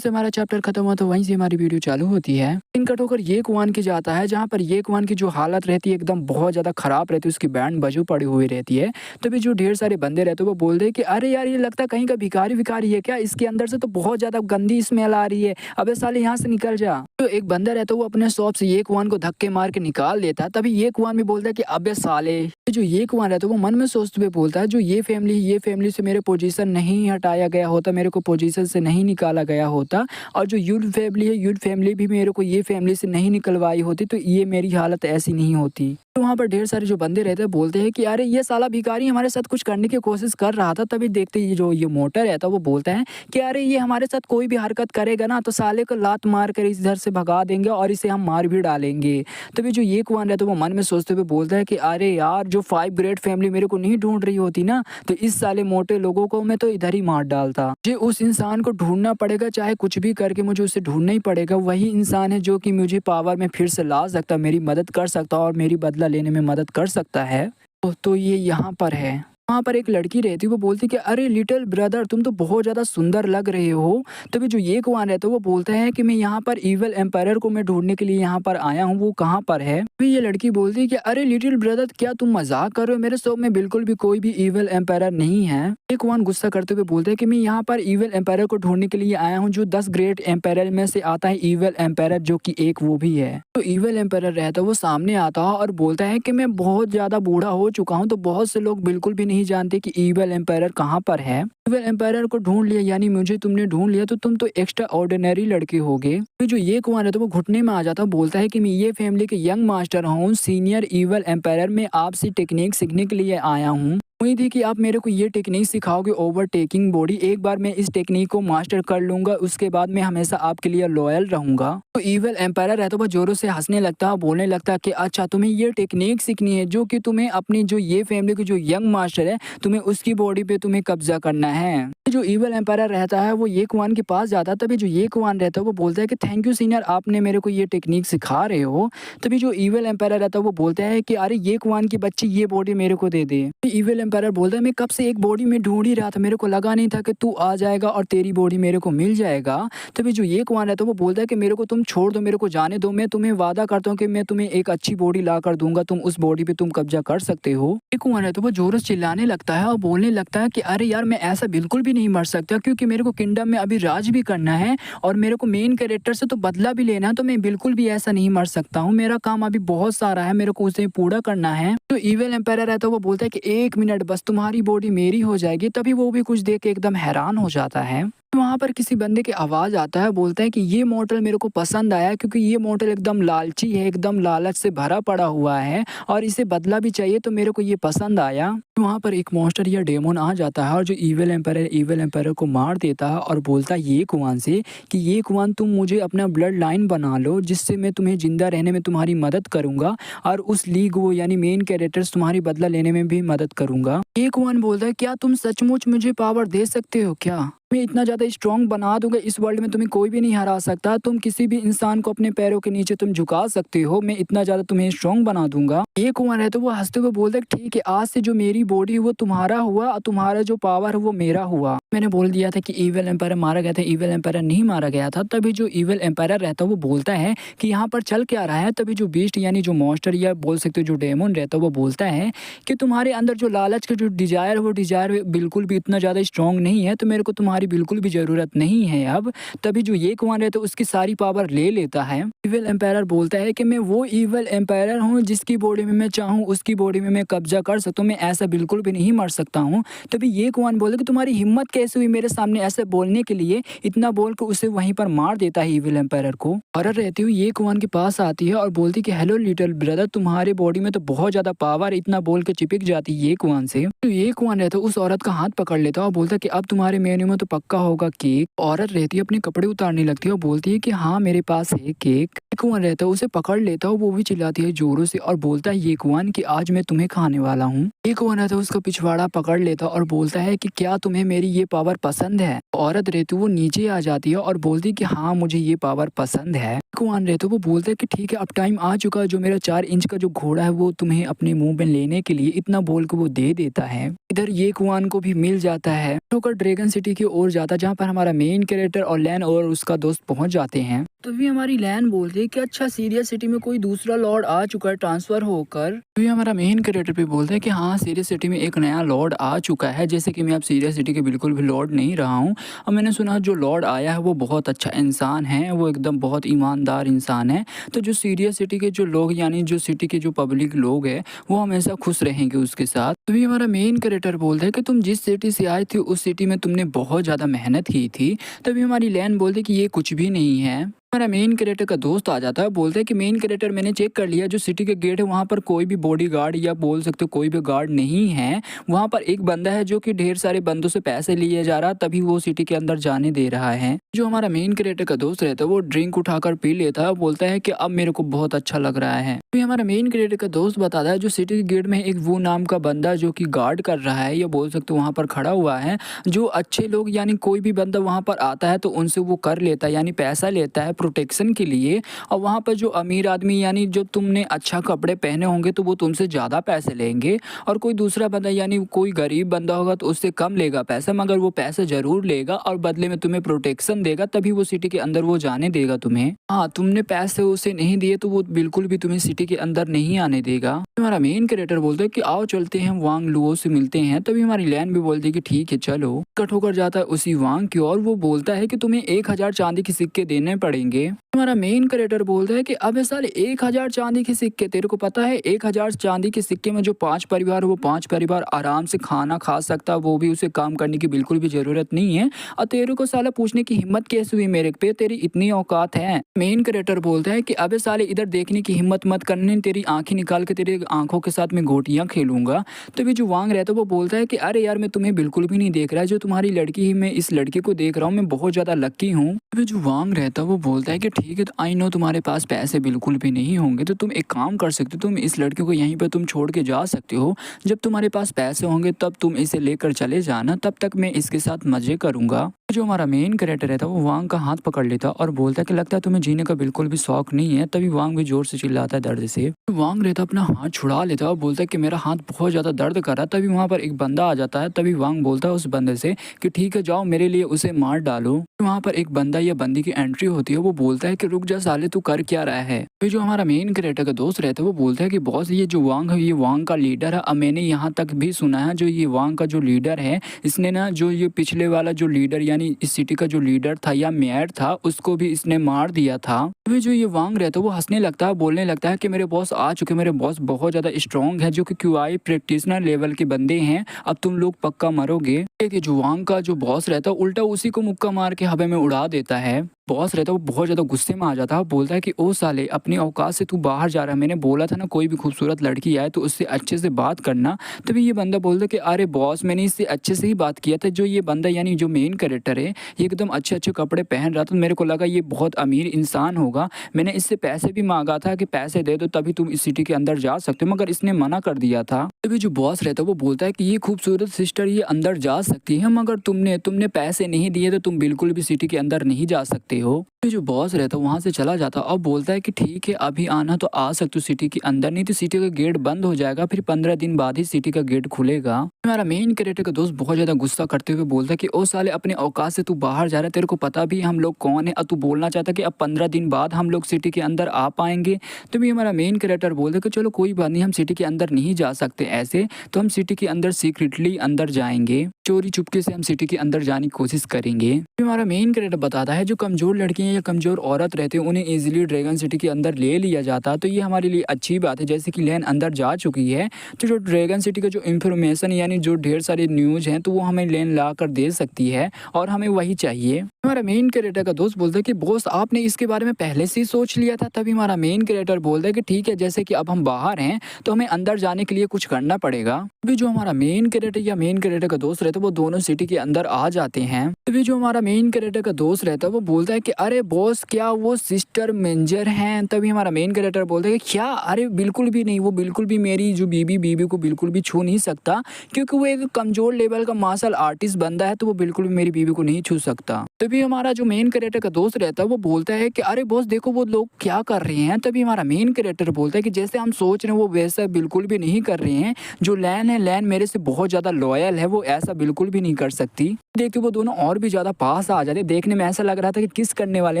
से हमारा चैप्टर खत्म हुआ तो वहीं से हमारी वीडियो चालू होती है। इन कट होकर ये कुआन की जाता है जहाँ पर ये कुआन की जो हालत रहती है एकदम बहुत ज़्यादा खराब रहती है, उसकी बैंड बाजू पड़ी हुई रहती है। तभी जो ढेर सारे बंदे रहते हैं वो बोलते हैं कि अरे यार ये लगता है कहीं का भिखारी विखारी है क्या, इसके अंदर से तो बहुत ज़्यादा गंदी स्मेल आ रही है, अबे साले यहाँ से निकल जा। तो एक बंदा रहता है वो अपने शॉप से ये कुआन को धक्के मार के निकाल देता है। तभी ये कुआन भी बोलता है कि अबे साले, जो ये कुआन रहता है वो मन में सोचते हुए बोलता है जो ये फैमिली से मेरे पोजीशन नहीं हटाया गया होता, मेरे को पोजीशन से नहीं निकाला गया होता, और जो यूड फैमिली है, यूड फैमिली भी मेरे को ये फैमिली से नहीं निकलवाई होती तो ये मेरी हालत ऐसी नहीं होती। तो वहाँ पर ढेर सारे जो बंदे रहते हैं बोलते हैं कि अरे ये साला भिखारी हमारे साथ कुछ करने की कोशिश कर रहा था। तभी देखते ही जो ये मोटर रहता है वो बोलता है कि अरे ये हमारे साथ कोई भी हरकत करेगा ना तो साले को लात मार कर इधर से भगा देंगे और इसे हम मार भी डालेंगे। तभी जो ये कुआन रहता है वो मन में सोचते हुए बोलता है कि अरे यार जो 5 ग्रेड फैमिली मेरे को नहीं ढूंढ रही होती ना तो इस साले मोटे लोगों को मैं तो इधर ही मार डालता। मुझे उस इंसान को ढूंढना पड़ेगा, चाहे कुछ भी करके मुझे उसे ढूंढना ही पड़ेगा। वही इंसान है जो कि मुझे पावर में फिर से ला सकता, मेरी मदद कर सकता और मेरी बदला लेने में मदद कर सकता है। तो ये यहाँ पर है। वहाँ पर एक लड़की रहती है वो बोलती कि अरे लिटिल ब्रदर तुम तो बहुत ज़्यादा सुंदर लग रहे हो। तभी जो ये कुआन रहता है वो बोलता है कि मैं यहाँ पर इविल एम्पायर को मैं ढूंढने के लिए यहाँ पर आया हूँ, वो कहाँ पर है। तभी ये लड़की बोलती है कि अरे लिटिल ब्रदर क्या तुम मजाक कर रहे हो, मेरे शॉप में बिल्कुल भी कोई भी इविल एम्पायर नहीं है। ये कुआन गुस्सा करते हुए बोलते हैं कि मैं यहाँ पर इविल एम्पायर को ढूंढने के लिए आया हूँ जो 10 ग्रेट एम्पायर में से आता है इविल एम्पायर, जो कि एक वो भी है। तो इविल एम्पायर रहता है वो सामने आता है और बोलता है कि मैं बहुत ज्यादा बूढ़ा हो चुका हूँ तो बहुत से लोग बिल्कुल भी नहीं जानते कि इविल एम्पायर कहाँ पर है। इविल एम्पायर को ढूंढ लिया यानी मुझे तुमने ढूंढ लिया तो तुम तो एक्स्ट्रा ऑर्डिनरी लड़के होगे। तो जो ये कुआन है तो वो घुटने में आ जाता है, बोलता है कि मैं ये फैमिली के यंग मास्टर हूँ, सीनियर इविल एम्पायर में आपसे टेक्निक सीखने के लिए आया हूँ। उम्मीद है कि आप मेरे को ये टेक्निक सिखाओगे ओवरटेकिंग बॉडी। एक बार मैं इस टेक्निक को मास्टर कर लूंगा उसके बाद मैं हमेशा आपके लिए लॉयल रहूंगा। तो इविल एम्पायर रहता है वो जोरों से हंसने लगता है, बोलने लगता है कि अच्छा तुम्हें ये टेक्निक सीखनी है जो कि तुम्हें अपनी जो ये फैमिली की जो यंग मास्टर है तुम्हें उसकी बॉडी पे तुम्हें कब्जा करना है। जो इविल एम्पायर रहता है वो ये कुआन के पास जाता है। तभी जो ये कुआन रहता है वो बोलता है कि थैंक यू सीनियर, आपने मेरे को ये टेक्निक सिखा रहे हो। तभी जो इविल एम्पायर रहता है वो बोलता है कि अरे ये कुआन की बच्ची ये बॉडी मेरे को दे दे। इविल एम्पायर बोलता है मैं कब से एक बॉडी में ढूंढ ही रहा था, मेरे को लगा नहीं था कि तू आ जाएगा और तेरी बॉडी मेरे को मिल जाएगा। तभी जो ये कुआन रहता है वो बोलता है कि मेरे को तुम छोड़ दो, मेरे को जाने दो, मैं तुम्हें वादा करता हूँ कि मैं तुम्हें एक अच्छी बॉडी ला कर दूंगा, तुम उस बॉडी पे तुम कब्जा कर सकते हो। ये कुआन रहता है वो जोरों से चिल्लाने लगता है और बोलने लगता है कि अरे यार मैं ऐसा बिल्कुल भी नहीं मर सकता क्योंकि मेरे को किंगडम में अभी राज भी करना है और मेरे को मेन कैरेक्टर से तो बदला भी लेना है, तो मैं बिल्कुल भी ऐसा नहीं मर सकता हूँ। मेरा काम अभी बहुत सारा है, मेरे को उसे पूरा करना है। तो इविल एम्पायर रहता है वो बोलता है कि 1 मिनट बस, तुम्हारी बॉडी मेरी हो जाएगी। तभी वो भी कुछ देख के एकदम हैरान हो जाता है। वहाँ पर किसी बंदे की आवाज़ आता है, बोलता है कि ये मॉडल मेरे को पसंद आया क्योंकि ये मॉडल एकदम लालची है, एकदम लालच से भरा पड़ा हुआ है और इसे बदला भी चाहिए, तो मेरे को ये पसंद आया। वहाँ पर एक मॉन्स्टर या डेमोन आ जाता है और जो इविल एम्पायर को मार देता है और बोलता है ये कुआन से कि ये कुआन तुम मुझे अपना ब्लड लाइन बना लो जिससे मैं तुम्हें जिंदा रहने में तुम्हारी मदद करूंगा और उस लीग वो यानी मेन कैरेक्टर्स तुम्हारी बदला लेने में भी मदद करूंगा। ये कुआन बोलता है क्या तुम सचमुच मुझे पावर दे सकते हो क्या? मैं इतना ज़्यादा स्ट्रॉन्ग बना दूंगा, इस वर्ल्ड में तुम्हें कोई भी नहीं हरा सकता, तुम किसी भी इंसान को अपने पैरों के नीचे तुम झुका सकते हो, मैं इतना ज़्यादा तुम्हें स्ट्रॉन्ग बना दूंगा। ये कुआन है तो वो हंसते हुए बोलता है ठीक है, आज से जो मेरी बॉडी वो तुम्हारा हुआ और तुम्हारा जो पावर है वो मेरा हुआ। मैंने बोल दिया था कि इविल एम्पायर मारा गया था, इविल एम्पायर नहीं मारा गया था। तभी जो इविल एम्पायर रहता है वो बोलता है कि यहाँ पर चल क्या रहा है। तभी जो बीस्ट यानी जो मॉन्स्टर या बोल सकते हो जो डेमोन रहता है वो बोलता है कि तुम्हारे अंदर जो लालच का जो डिजायर है वो डिजायर बिल्कुल भी इतना ज़्यादा स्ट्रॉन्ग नहीं है, तो मेरे को तुम्हारी बिल्कुल भी ज़रूरत नहीं है अब। तभी जो ये कुआन रहता है उसकी सारी पावर ले लेता है। इविल एम्पायर बोलता है कि मैं वो इविल एम्पायर हूँ जिसकी बॉडी में मैं चाहूँ उसकी बॉडी में मैं कब्जा कर सकता हूँ, मैं ऐसा बिल्कुल भी नहीं मर सकता हूँ। तभी ये कुआन बोलता है कि तुम्हारी हिम्मत कैसे हुई मेरे सामने ऐसे बोलने के लिए, इतना बोल कर उसे वहीं पर मार देता है इविल एम्पायर को। और रहती हुई ये कुआन के पास आती है और बोलती कि हेलो लिटिल ब्रदर, तुम्हारी बॉडी में तो बहुत ज्यादा पावर, इतना बोल के चिपक जाती है ये कुआन से। तो ये कुआन रहता है उस औरत का हाथ पकड़ लेता है और बोलता है कि अब तुम्हारे मेन्यू में तो पक्का होगा केक। औरत रहती है अपने कपड़े उतारने लगती है और बोलती है कि हाँ मेरे पास है केक। कुआन रहता है उसे पकड़ लेता है, वो भी चिल्लाती है जोरों से और बोलता है ये कुआन कि आज मैं तुम्हें खाने वाला हूँ। ये कुआन रहता है उसका पिछवाड़ा पकड़ लेता और बोलता है कि क्या तुम्हें मेरी ये पावर पसंद है। औरत रहती वो नीचे आ जाती है और बोलती कि हाँ मुझे ये पावर पसंद है। कुआन रहता है वो बोलता है कि ठीक है अब टाइम आ चुका है, जो मेरा 4 इंच का जो घोड़ा है वो तुम्हें अपने मुँह में लेने के लिए इतना बोल के वो दे देता है। इधर ये कुआन को भी मिल जाता है, होकर ड्रैगन सिटी की ओर जाता है जहाँ पर हमारा मेन कैरेक्टर और लैन और उसका दोस्त पहुँच जाते हैं। तभी हमारी लैन बोलती है कि अच्छा सीरियस सिटी में कोई दूसरा लॉर्ड आ चुका है ट्रांसफर होकर। तभी हमारा मेन कैरेक्टर भी बोलता है कि हाँ सीरियस सिटी में एक नया लॉर्ड आ चुका है, जैसे कि मैं अब सीरियस सिटी के बिल्कुल भी लॉर्ड नहीं रहा हूँ। और मैंने सुना जो लॉर्ड आया है वो बहुत अच्छा इंसान है, वो एकदम बहुत ईमानदार इंसान है। तो जो सीरियस सिटी के जो लोग यानी जो सिटी के जो पब्लिक लोग हैं वो हमेशा खुश रहेंगे उसके साथ। तभी हमारा मेन कैरेक्टर बोलता है कि तुम जिस सिटी से आए थे उस सिटी में तुमने बहुत ज़्यादा मेहनत की थी। तभी हमारी लैन बोलती है कि ये कुछ भी नहीं है। हमारा मेन कैरेक्टर का दोस्त आ जाता है, बोलता है कि मेन कैरेक्टर मैंने चेक कर लिया, जो सिटी के गेट है वहाँ पर कोई भी बॉडीगार्ड या बोल सकते हो कोई भी गार्ड नहीं है। वहाँ पर एक बंदा है जो कि ढेर सारे बंदों से पैसे लिए जा रहा, तभी वो सिटी के अंदर जाने दे रहा है। जो हमारा मेन कैरेक्टर का दोस्त रहता है वो ड्रिंक उठाकर पी लेता है, बोलता है कि अब मेरे को बहुत अच्छा लग रहा है। फिर हमारा मेन कैरेक्टर का दोस्त बताता है जो सिटी के गेट में एक वो नाम का बंदा जो कि गार्ड कर रहा है या बोल सकते हो वहाँ पर खड़ा हुआ है। जो अच्छे लोग यानी कोई भी बंदा वहाँ पर आता है तो उनसे वो कर लेता है यानी पैसा लेता है प्रोटेक्शन के लिए। और वहाँ पर जो अमीर आदमी यानी जो तुमने अच्छा कपड़े पहने होंगे तो वो तुमसे ज़्यादा पैसे लेंगे, और कोई दूसरा बंदा यानी कोई गरीब बंदा होगा तो उससे कम लेगा पैसा, मगर वो पैसा ज़रूर लेगा और बदले में तुम्हें प्रोटेक्शन देगा, तभी वो सिटी के अंदर वो जाने देगा तुम्हें। हाँ तुमने पैसे उसे नहीं दिए तो वो बिल्कुल भी तुम्हें सिटी के अंदर नहीं आने देगा। हमारा मेन कैरेक्टर बोलता है कि आओ चलते हैं वांग लुओ से मिलते हैं। तभी हमारी लैन भी बोलती है कि ठीक है चलो। कट होकर जाता है उसी वांग की ओर, वो बोलता है कि तुम्हें 1000 चांदी के सिक्के देने पड़ेंगे। हमारा मेन कैरेक्टर बोलता है कि अबे साले 1000 चांदी के सिक्के, तेरे को पता है 1000 चांदी के सिक्के में जो 5 परिवार वो 5 परिवार आराम से खाना खा सकता, वो भी उसे काम करने की बिल्कुल भी जरूरत नहीं है। और तेरे को साला पूछने की हिम्मत कैसे हुई मेरे पे, तेरी इतनी औकात है। मेन कैरेक्टर बोलता है कि अबे साले इधर देखने की हिम्मत मत करने, तेरी आंखें निकाल के तेरी आंखों के साथ में गोटियां खेलूंगा। तो भी जो वांग रहता है वो बोलता है कि अरे यार मैं तुम्हें बिल्कुल भी नहीं देख रहा है, जो तुम्हारी लड़की ही मैं इस लड़के को देख रहा हूँ, मैं बहुत ज्यादा लक्की हूँ। तो जो वांग रहता है वो बोलता है कि ठीक है तो आई नो तुम्हारे पास पैसे बिल्कुल भी नहीं होंगे, तो तुम एक काम कर सकते हो, तुम इस लड़के को यहीं पर तुम छोड़ के जा सकते हो। जब तुम्हारे पास पैसे होंगे तब तुम इसे लेकर चले जाना, तब तक मैं इसके साथ मजे करूंगा। जो हमारा मेन कैरेक्टर रहता है वो वांग का हाथ पकड़ लेता और बोलता है कि लगता है तुम्हें जीने का बिल्कुल भी शौक नहीं है। तभी वांग भी जोर से चिल्लाता है दर्द से। वांग रहता अपना हाथ छुड़ा लेता और बोलता है कि मेरा हाथ बहुत ज्यादा दर्द कर रहा है। तभी वहाँ पर एक बंदा आ जाता है। तभी वांग बोलता है उस बंदे से कि ठीक है जाओ मेरे लिए उसे मार डालो। वहाँ पर एक बंदा या बंदी की एंट्री होती है, वो बोलता है कि रुक जा साले तू कर क्या रहा है। फिर जो हमारा मेन कैरेक्टर का दोस्त रहता है वो बोलता है कि बॉस ये जो वांग है ये वांग का लीडर है। अब मैंने यहाँ तक भी सुना है जो ये वांग का जो लीडर है इसने ना जो ये पिछले वाला जो लीडर यानी इस सिटी का जो लीडर था या मेयर था उसको भी इसने मार दिया था। अभी जो ये वांग रहता है वो हंसने लगता है, बोलने लगता है कि मेरे बॉस आ चुके, मेरे बॉस बहुत ज्यादा स्ट्रॉन्ग है, जो कि क्यूआई प्रैक्टिशनर लेवल के बंदे हैं, अब तुम लोग पक्का मरोगे। देखिए जो वांग का जो बॉस रहता है उल्टा उसी को मुक्का मार के हवा में उड़ा देता है। बॉस रहता है वो बहुत ज्यादा गुस्से में आ जाता है, बोलता है कि ओ साले अपनी औकात से तू बाहर जा रहा है, मैंने बोला था ना कोई भी खूबसूरत लड़की आए तो उससे अच्छे से बात करना। तभी ये बंदा बोलता है कि अरे बॉस मैंने इससे अच्छे से ही बात किया था। जो ये बंदा यानी जो मेन कैरेक्टर है ये एकदम अच्छे अच्छे कपड़े पहन रहा था, मेरे को लगा ये बहुत अमीर इंसान होगा। मैंने इससे पैसे भी मांगा था कि पैसे दे दो तभी तुम इस सिटी के अंदर जा सकते हो, मगर इसने मना कर दिया था। तभी जो बॉस रहता है वो बोलता है कि ये खूबसूरत सिस्टर ये अंदर जा सकती है, मगर तुमने पैसे नहीं दिए तो तुम बिल्कुल भी सिटी के अंदर नहीं जा सकते हो। तो जो बॉस रहता है वहाँ से चला जाता और बोलता है कि ठीक है अभी आना तो आ सकते हो सिटी के अंदर, नहीं तो सिटी का गेट बंद हो जाएगा, फिर 15 दिन बाद ही सिटी का गेट खुलेगा। हमारा मेन कैरेक्टर का दोस्त बहुत ज्यादा गुस्सा करते हुए बोलता है कि ओ साले अपने औकात से तू बाहर जा रहा है, तेरे को पता भी हम लोग कौन है, अब तू बोलना चाहता कि अब 15 दिन बाद हम लोग सिटी के अंदर आ पाएंगे। तो भी हमारा मेन कैरेक्टर बोलता है कि चलो कोई बात नहीं, हम सिटी के अंदर नहीं जा सकते ऐसे, तो हम सिटी के अंदर सीक्रेटली अंदर जाएंगे, चोरी चुपके से हम सिटी के अंदर जाने की कोशिश करेंगे। हमारा मेन कैरेक्टर बताता है जो कमजोर लड़कियां या कमजोर औरत रहते हैं उन्हें इजीली ड्रैगन सिटी के अंदर ले लिया जाता है, तो ये हमारे लिए अच्छी बात है। जैसे कि लैन अंदर जा चुकी है तो जो ड्रैगन सिटी का जो इन्फॉर्मेशन यानी जो ढेर सारी न्यूज हैं तो वो हमें लैन ला कर दे सकती है और हमें वही चाहिए। हमारा मेन कैरेक्टर का दोस्त बोलता है कि बॉस आपने इसके बारे में पहले से ही सोच लिया था। तभी हमारा मेन कैरेक्टर बोलता है कि ठीक है जैसे कि अब हम बाहर हैं तो हमें अंदर जाने के लिए कुछ करना पड़ेगा। अभी जो हमारा मेन कैरेक्टर या मेन कैरेक्टर का दोस्त रहता है वो दोनों सिटी के अंदर आ जाते हैं। अभी जो हमारा मेन कैरेक्टर का दोस्त रहता है वो बोलता है कि अरे अरे बॉस क्या वो सिस्टर मेंजर हैं? तभी हमारा मेन कैरेक्टर बोलता है कि क्या? अरे बिल्कुल भी नहीं, वो बिल्कुल भी मेरी जो बीवी को बिल्कुल भी छू नहीं सकता, क्योंकि वो एक कमज़ोर लेवल का मार्शल आर्टिस्ट बंदा है, तो वो बिल्कुल भी मेरी बीवी को नहीं छू सकता। तभी हमारा जो मेन कैरेक्टर का दोस्त रहता है वो बोलता है कि अरे बॉस देखो वो लोग क्या कर रहे हैं। तभी हमारा मेन कैरेक्टर बोलता है कि जैसे हम सोच रहे हैं वो वैसा बिल्कुल भी नहीं कर रहे हैं। जो लैन है, लैन मेरे से बहुत ज़्यादा लॉयल है, वो ऐसा बिल्कुल भी नहीं कर सकती। देख के वो दोनों और भी ज़्यादा पास आ जाते, देखने में ऐसा लग रहा था कि किस करने वाले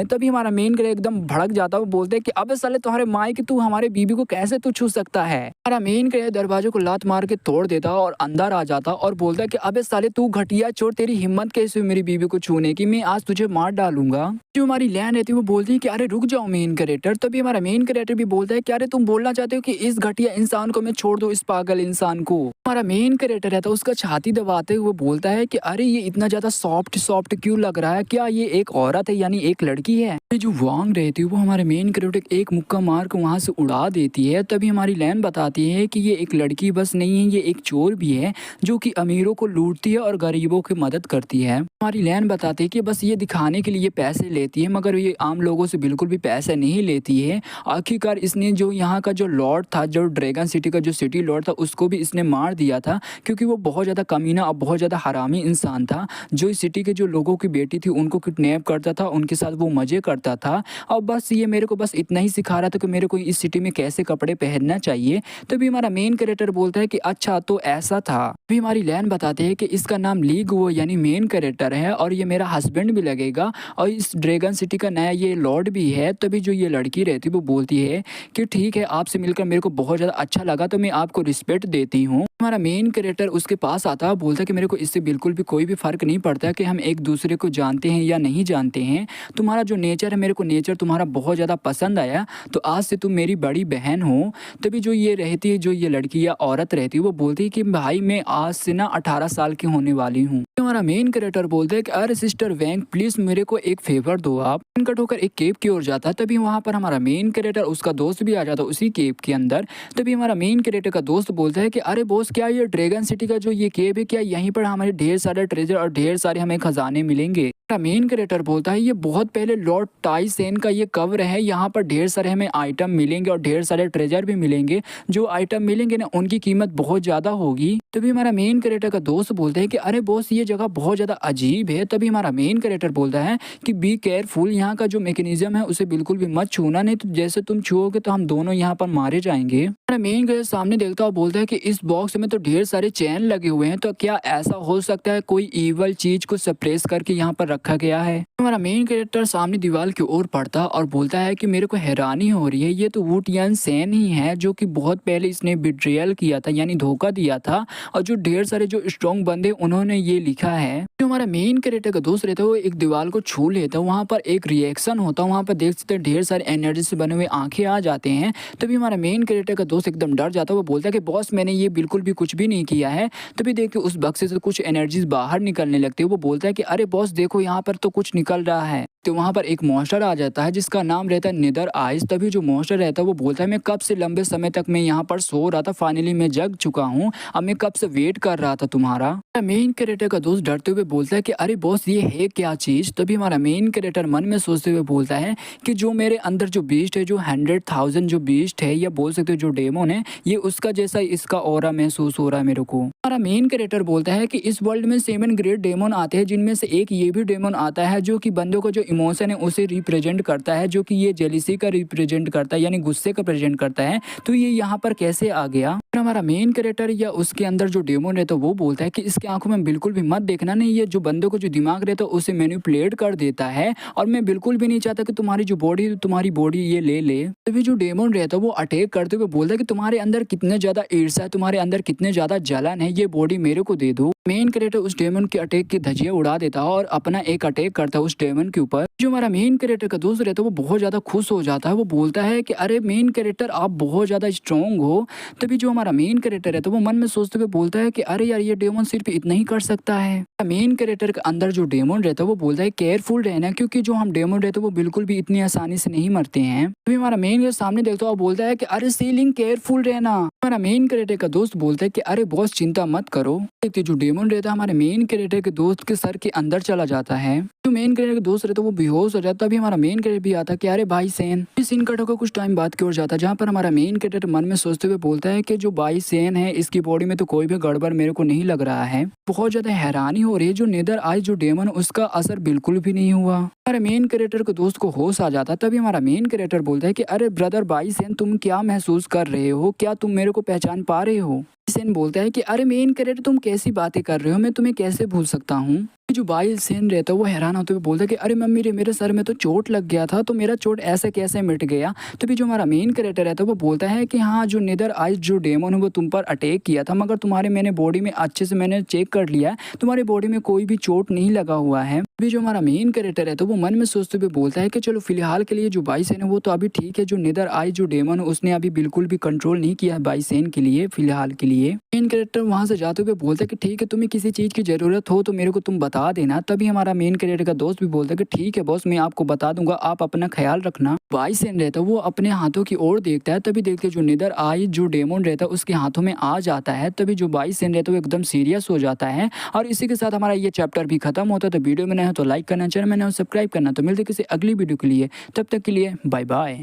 हैं। तभी हमारा मेन कैरेक्टर एकदम भड़क जाता है, वो बोलते हैं कि अबे साले तुम्हारे माई की, तू हमारे बीवी को कैसे तू छू सकता है? हमारा मेन कैरेक्टर दरवाजे को लात मार के तोड़ देता और अंदर आ जाता और बोलता है कि अबे साले तू घटिया चोर, तेरी हिम्मत कैसे हुई मेरी बीवी को छूने की? मैं आज तुझे मार डालूंगा। जो हमारी लैन रहती है वो बोलती है कि अरे रुक जाओ मेन कैरेक्टर। तभी हमारा मेन कैरेक्टर भी बोलता है कि अरे तुम बोलना चाहते हो कि इस घटिया इंसान को मैं छोड़ दूं, इस पागल इंसान को? हमारा मेन कैरेक्टर रहता है उसका छाती दबाते हुए बोलता है कि अरे ये इतना ज्यादा सॉफ्ट सॉफ्ट क्यों लग रहा है? क्या ये एक औरत है, यानी एक लड़की है? ये जो वांग रहती है वो हमारे मेन कैरेक्टर एक मुक्का मार के वहां से उड़ा देती है। तभी हमारी लैन बताती है कि ये एक लड़की बस नहीं है, ये एक चोर भी है जो कि अमीरों को लूटती है और गरीबों की मदद करती है। हमारी लैन बताती है कि बस ये दिखाने के लिए पैसे लेती है, मगर ये आम लोगों से बिल्कुल भी पैसे नहीं लेती है। आखिरकार इसने जो यहाँ का जो लॉर्ड था, जो ड्रैगन सिटी का जो सिटी लॉर्ड था, उसको भी इसने मार दिया था, क्योंकि वो बहुत ज़्यादा कमीना और बहुत ज़्यादा हरामी इंसान था, जो इस सिटी के जो लोगों की बेटी थी उनको किडनैप करता था, उनके साथ वो मज़े करता था। और बस ये मेरे को बस इतना ही सिखा रहा था कि मेरे को इस सिटी में कैसे कपड़े पहनना चाहिए। तभी हमारा मेन कैरेक्टर बोलता है कि अच्छा तो ऐसा था। अभी हमारी लैन बताते हैं कि इसका नाम लीग वो यानी मेन कैरेक्टर है और ये मेरा हस्बैंड भी लगेगा और इस ड्रैगन सिटी का नया ये लॉर्ड भी है। तभी जो ये लड़की रहती है वो बोलती है कि ठीक है, आपसे मिलकर मेरे को बहुत ज़्यादा अच्छा लगा, तो मैं आपको रिस्पेक्ट देती हूँ। हमारा मेन कैरेक्टर उसके पास आता है, बोलता है कि मेरे को इससे बिल्कुल भी कोई भी फ़र्क नहीं पड़ता कि हम एक दूसरे को जानते हैं या नहीं जानते हैं। तुम्हारा जो नेचर है, मेरे को नेचर तुम्हारा बहुत ज़्यादा पसंद आया, तो आज से तुम मेरी बड़ी बहन हो। तभी जो ये रहती है, जो ये लड़की या औरत रहती है, वो बोलती है कि भाई मैं आज से ना 18 साल की होने वाली हूँ। तो हमारा मेन कैरेक्टर बोलते हैं कि अरे सिस्टर वैंग प्लीज़ मेरे को एक फेवर दो आप। कट होकर एक केव की ओर जाता है। तभी वहाँ पर हमारा मेन कैरेक्टर उसका दोस्त भी आ जाता है उसी केव के अंदर। तभी हमारा मेन कैरेक्टर का दोस्त बोलता है कि अरे बॉस क्या ये ड्रैगन सिटी का जो ये केव है, क्या यहीं पर हमारे ढेर सारे ट्रेजर और ढेर सारे हमें खजाने मिलेंगे? मेन कैरेक्टर बोलता है ये बहुत पहले लॉर्ड टाइसेन का ये कवर है, यहाँ पर ढेर सारे हमें आइटम मिलेंगे और ढेर सारे ट्रेजर भी मिलेंगे। जो आइटम मिलेंगे ना उनकी कीमत बहुत ज़्यादा होगी। तभी हमारा मेन कैरेक्टर का दोस्त बोलता है कि अरे बॉस ये जगह बहुत ज़्यादा अजीब है। तभी हमारा मेन कैरेक्टर बोलता है कि बी केयरफुल, यहाँ का जो मैकेनिज्म है उसे बिल्कुल भी मत छूना, नहीं तो जैसे तुम छुओगे तो हम दोनों यहाँ पर मारे जाएंगे। हमारा मेन कैरेक्टर सामने देखता और बोलता है कि इस बॉक्स में तो ढेर सारे चैन लगे हुए हैं, तो क्या ऐसा हो सकता है कोई ईवल चीज को सप्रेस करके यहाँ पर रखा गया है? हमारा मेन कैरेक्टर सामने दीवार की ओर पड़ता और बोलता है कि मेरे को हैरानी हो रही है, ये तो वू टियान सेन ही है जो कि बहुत पहले इसने बिट्रियल किया था यानी धोखा दिया था, और जो ढेर सारे जो स्ट्रॉन्ग बंदे उन्होंने ये लिखा है। जो हमारा मेन कैरेक्टर का दोस्त रहता है वो एक दीवार को छू लेता है, वहाँ पर एक रिएक्शन होता है, वहाँ पर देख सकते हैं ढेर सारे एनर्जी से बने हुए आंखें आ जाते हैं। तभी हमारा मेन कैरेक्टर का दोस्त एकदम डर जाता है, वो बोलता है कि बॉस मैंने ये बिल्कुल भी कुछ भी नहीं किया है। तभी देखिए उस बक्से से कुछ एनर्जीज बाहर निकलने लगती है। वो बोलता है कि अरे बॉस देखो यहाँ पर तो कुछ निकल रहा है। तो वहाँ पर एक मॉन्स्टर आ जाता है जिसका नाम रहता है निदर आइज। तभी जो मॉन्स्टर रहता है वो बोलता है मैं कब से लंबे समय तक मैं यहाँ पर सो रहा था, फाइनली मैं जग चुका हूँ, अब मैं कब से वेट कर रहा था तुम्हारा। मेन कैरेक्टर का दोस्त डरते हुए बोलता है कि अरे बॉस ये है क्या चीज? तभी हमारा मेन कैरेक्टर मन में सोचते हुए बोलता है कि जो मेरे अंदर जो बीस्ट है, जो 100,000 जो बीस्ट है या बोल सकते हो जो डेमोन है, ये उसका जैसा इसका ऑरा महसूस हो रहा है मेरे को। हमारा मेन कैरेक्टर बोलता है कि इस वर्ल्ड में 7 ग्रेट डेमोन आते हैं, जिनमें से एक ये भी डेमोन आता है जो कि बंदों को जो इमोशन है उसे रिप्रेजेंट करता है, जो कि ये जेलिसी का रिप्रेजेंट करता है यानी गुस्से का प्रेजेंट करता है। तो ये यहाँ पर कैसे आ गया? हमारा मेन कैरेक्टर या उसके अंदर जो डेमोन रहता है वो बोलता है कि इसके आंखों में बिल्कुल भी मत देखना, नहीं ये जो बंदों को जो दिमाग रहता है उसे मैनिपुलेट कर देता है, और मैं बिल्कुल भी नहीं चाहता कि तुम्हारी बॉडी ये ले ले। तभी जो डेमोन रहता है वो अटैक करते हुए बोलता है कि तुम्हारे अंदर कितने ज्यादा ईर्ष्या है, तुम्हारे अंदर कितने ज्यादा जलन है, ये बॉडी मेरे को दे दो। मेन कैरेक्टर उस डेमन के अटैक की धज्जियां उड़ा देता है और अपना एक अटैक करता है उस डेमन के ऊपर। जो हमारा मेन कैरेक्टर का दोस्त रहता है वो बहुत ज्यादा खुश हो जाता है, वो बोलता है कि अरे मेन कैरेक्टर आप बहुत ज्यादा स्ट्रॉन्ग हो। तभी जो हमारा मेन कैरेक्टर है तो वो मन में सोचते हुए बोलता है कि अरे यार ये डेमन सिर्फ इतना ही कर सकता है। मेन कैरेक्टर के अंदर जो डेमन रहता है वो बोलता है केयरफुल रहना, क्योंकि जो हम डेमन रहते हैं वो बिल्कुल भी इतनी आसानी से नहीं मरते हैं। तभी हमारा मेन के सामने देखता है और बोलता है कि अरे सीलिंग केयरफुल रहना। हमारा मेन कैरेक्टर का दोस्त बोलता है कि अरे बॉस चिंता मत करो। देखते जो डेमन रहता है हमारे मेन कैरेक्टर के दोस्त के सर के अंदर चला जाता है। जो मेन कैरेक्टर के दोस्त रहता है वो बेहोश हो जाता है। तभी हमारा मेन कैरेक्टर भी आता है कि अरे भाई सेन। इस सीन कट होकर कुछ टाइम बाद की ओर जाता है जहाँ पर हमारा मेन कैरेक्टर मन में सोचते हुए बोलता है कि जो भाई सेन है इसकी बॉडी में तो कोई भी गड़बड़ मेरे को नहीं लग रहा है। बहुत ज्यादा हैरानी हो रही है, जो नेदर आई जो डेमन उसका असर बिल्कुल भी नहीं हुआ। हमारे मेन कैरेक्टर के दोस्त को होश आ जाता है। तभी हमारा मेन कैरेक्टर बोलता है कि अरे ब्रदर भाई सेन, तुम क्या महसूस कर रहे हो? क्या तुम मेरे को पहचान पा रहे हो? सेन बोलता है कि अरे मेन कैरेक्टर तुम कैसी बातें कर रहे हो, मैं तुम्हें कैसे भूल सकता हूँ। जो बाई सेन रहता है वो हैरान होते हुए बोलता है कि अरे मम्मी रे, मेरे सर में तो चोट लग गया था, तो मेरा चोट ऐसे कैसे मिट गया? तभी जो हमारा मेन कैरेक्टर रहता है वो बोलता है कि हाँ, जो नेदर आइज जो डेमन है वो तुम पर अटैक किया था, मगर तुम्हारे मैंने बॉडी में अच्छे से मैंने चेक कर लिया है, तुम्हारी बॉडी में कोई भी चोट नहीं लगा हुआ है। अभी जो हमारा मेन कैरेक्टर है तो वो मन में सोचते हुए बोलता है कि चलो फिलहाल के लिए जो बाई सेन है वो तो अभी ठीक है, जो नेदर आई जो डेमन है उसने अभी बिल्कुल भी कंट्रोल नहीं किया है बाई सेन के लिए फिलहाल के लिए। मेन कैरेक्टर वहां से जाते हुए बोलता है कि ठीक है, तुम्हें किसी चीज की जरूरत हो तो मेरे को तुम बता देना। तभी हमारा मेन कैरेक्टर का दोस्त भी बोलता है कि ठीक है बॉस, मैं आपको बता दूंगा, आप अपना ख्याल रखना। बाई सेन रहता है वो अपने हाथों की ओर देखता है। तभी देखते जो नेदर आई जो डेमन रहता है उसके हाथों में आ जाता है। तभी जो बाई सेन रहता है वो एकदम सीरियस हो जाता है। और इसी के साथ हमारा ये चैप्टर भी खत्म होता है। तो वीडियो में नया हो तो लाइक करना, चैनल में नया हो सब्सक्राइब करना। तो मिलते किसी अगली वीडियो के लिए, तब तक के लिए बाय बाय।